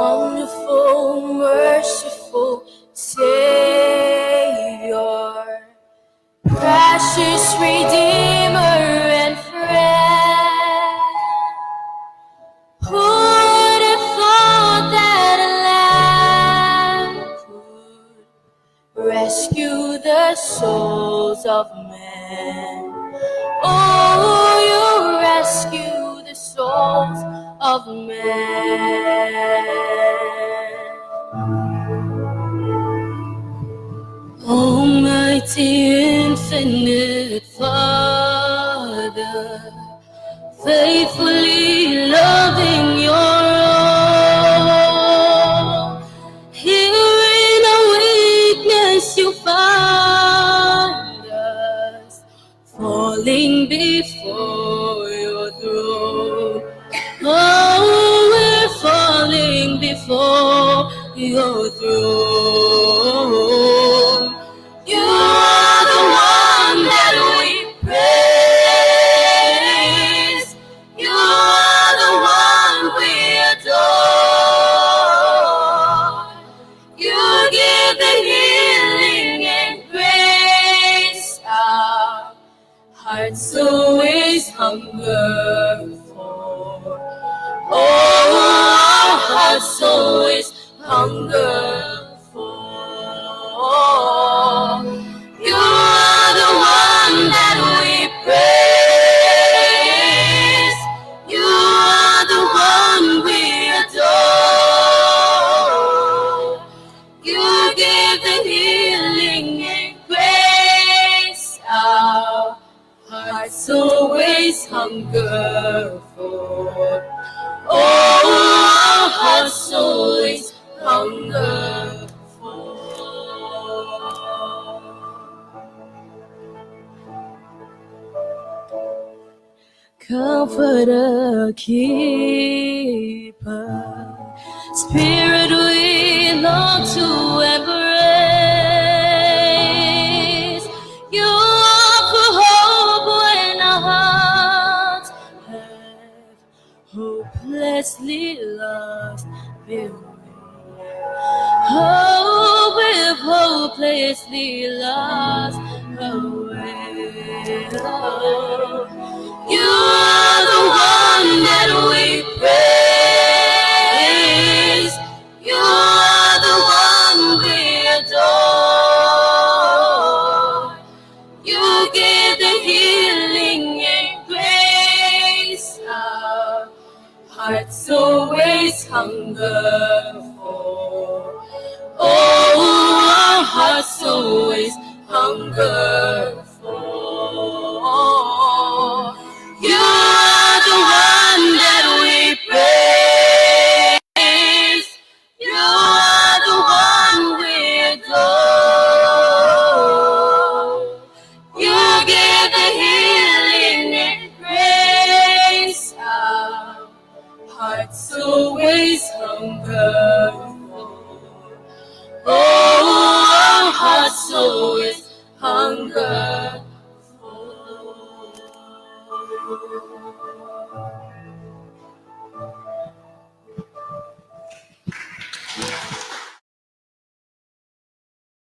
Wonderful, merciful Savior, precious Redeemer and friend, who would have thought that a lamb could rescue the souls of men? Oh, you rescue the souls of men. Almighty infinite Father, faithfully loving your own, here in our weakness you find us, falling before your throne. Oh, we're falling before your throne. You are the one that we praise. You are the one we adore. You give the healing and grace our hearts always hunger for. Oh, our hearts always hunger for. You are the one that we praise. You are the one we adore. You give the healing and grace our hearts always hunger for. Oh, our hearts always hunger for. Comforter, keeper, Spirit we long to embrace. You offer hope when our hearts have hopelessly lost their way. Oh, we've hopelessly lost our way. You are the one that we praise. You are the one we adore. You give the healing and grace our hearts always hunger for. Oh, our hearts always hunger for. You are the one that we praise. You are the one we adore. You give the healing and grace our hearts always hunger for. Oh, our hearts always hunger